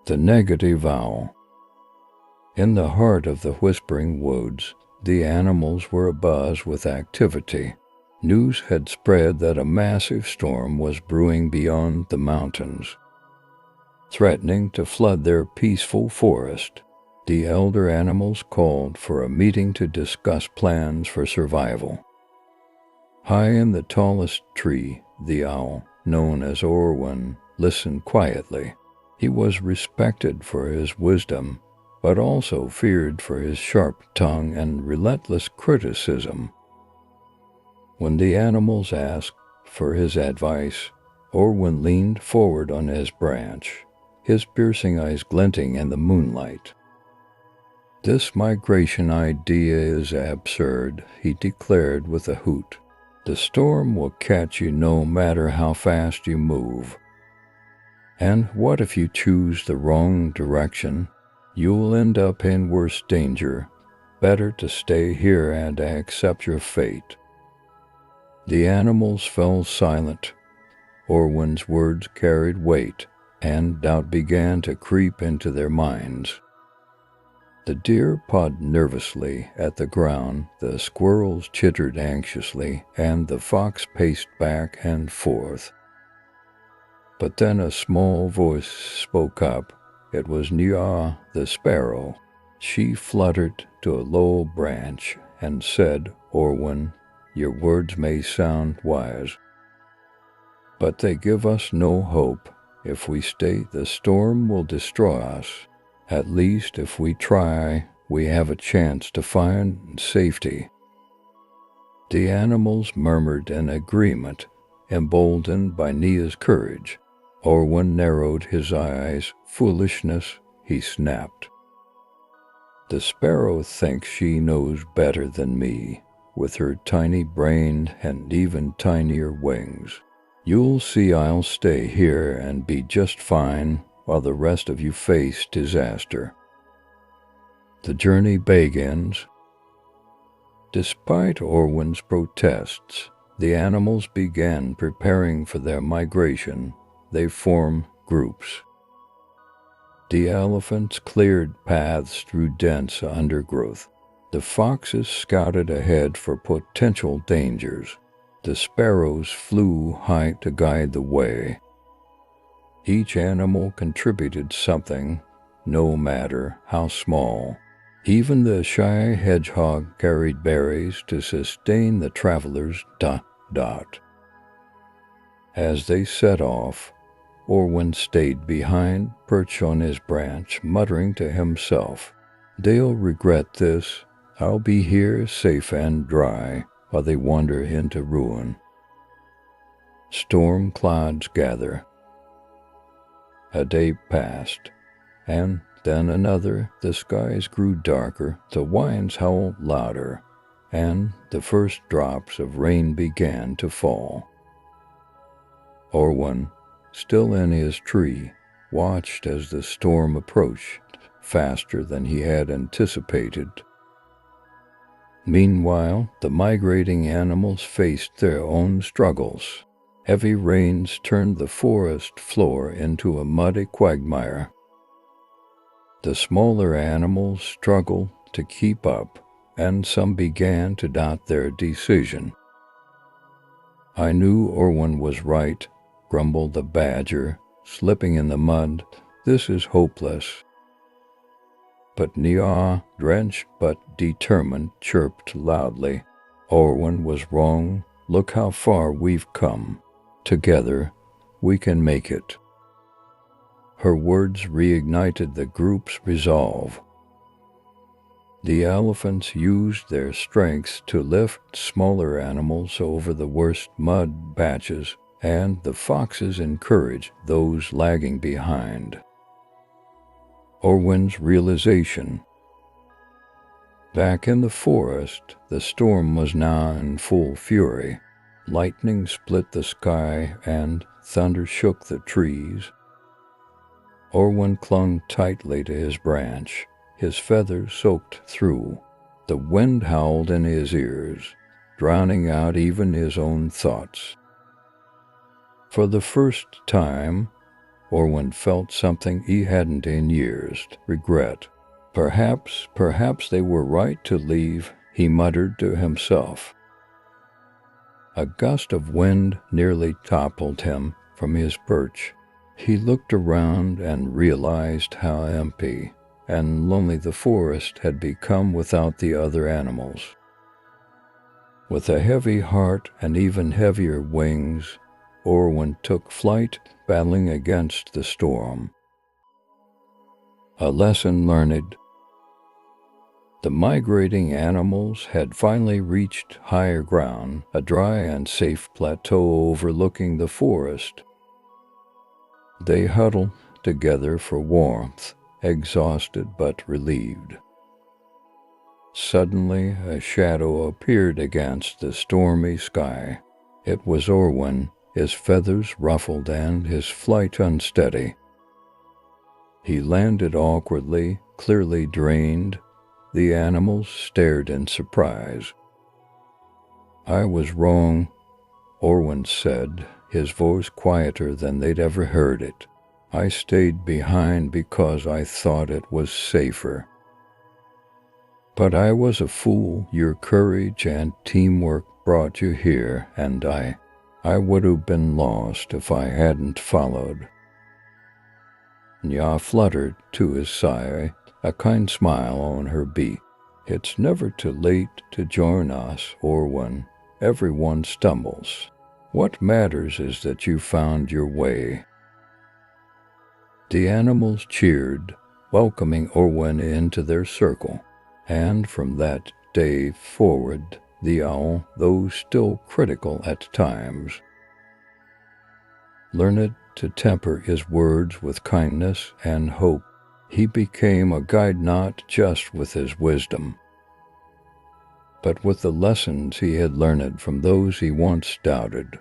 The negative owl. In the heart of the whispering woods, the animals were abuzz with activity. News had spread that a massive storm was brewing beyond the mountains, threatening to flood their peaceful forest. The elder animals called for a meeting to discuss plans for survival. High in the tallest tree, the owl, known as Orwin, listened quietly. He was respected for his wisdom, but also feared for his sharp tongue and relentless criticism. When the animals asked for his advice, Orwin leaned forward on his branch, his piercing eyes glinting in the moonlight. "This migration idea is absurd," he declared with a hoot. "The storm will catch you no matter how fast you move. And what if you choose the wrong direction? You'll end up in worse danger. Better to stay here and accept your fate." The animals fell silent. Orwin's words carried weight, and doubt began to creep into their minds. The deer pawed nervously at the ground, the squirrels chittered anxiously, and the fox paced back and forth. But then a small voice spoke up. It was Nia the sparrow. She fluttered to a low branch and said, "Orwin, your words may sound wise, but they give us no hope. If we stay, the storm will destroy us. At least if we try, we have a chance to find safety." The animals murmured in agreement, emboldened by Nia's courage. Orwin narrowed his eyes. "Foolishness," he snapped. "The sparrow thinks she knows better than me, with her tiny brain and even tinier wings. You'll see I'll stay here and be just fine while the rest of you face disaster. The journey begins." Despite Orwin's protests, the animals began preparing for their migration. They formed groups. The elephants cleared paths through dense undergrowth. The foxes scouted ahead for potential dangers. The sparrows flew high to guide the way. Each animal contributed something, no matter how small. Even the shy hedgehog carried berries to sustain the travelers. As they set off, Orwin stayed behind, perched on his branch, muttering to himself, "They'll regret this. I'll be here safe and dry while they wander into ruin." Storm clouds gather. A day passed, and then another. The skies grew darker, the winds howled louder, and the first drops of rain began to fall. Orwin, still in his tree, watched as the storm approached faster than he had anticipated. Meanwhile, the migrating animals faced their own struggles. Heavy rains turned the forest floor into a muddy quagmire. The smaller animals struggled to keep up, and some began to doubt their decision. "I knew Orwin was right," grumbled the badger, slipping in the mud. "This is hopeless." But Nia, drenched but determined, chirped loudly, "Orwin was wrong. Look how far we've come. Together, we can make it." Her words reignited the group's resolve. The elephants used their strengths to lift smaller animals over the worst mud patches, and the foxes encouraged those lagging behind. Orwin's realization. Back in the forest, the storm was now in full fury. Lightning split the sky and thunder shook the trees. Orwin clung tightly to his branch, his feathers soaked through. The wind howled in his ears, drowning out even his own thoughts. For the first time, Orwin felt something he hadn't in years, regret. Perhaps they were right to leave, he muttered to himself. A gust of wind nearly toppled him from his perch. He looked around and realized how empty and lonely the forest had become without the other animals. With a heavy heart and even heavier wings, Orwin took flight, battling against the storm. A lesson learned. The migrating animals had finally reached higher ground, a dry and safe plateau overlooking the forest. They huddled together for warmth, exhausted but relieved. Suddenly, a shadow appeared against the stormy sky. It was Orwin, his feathers ruffled and his flight unsteady. He landed awkwardly, clearly drained. The animals stared in surprise. "I was wrong," Orwin said, his voice quieter than they'd ever heard it. "I stayed behind because I thought it was safer. But I was a fool. Your courage and teamwork brought you here, and I would have been lost if I hadn't followed." Nya fluttered to his side, a kind smile on her beak. "It's never too late to join us, Orwin. Everyone stumbles. What matters is that you found your way." The animals cheered, welcoming Orwin into their circle, and from that day forward, the owl, though still critical at times, learned to temper his words with kindness and hope. He became a guide not just with his wisdom, but with the lessons he had learned from those he once doubted.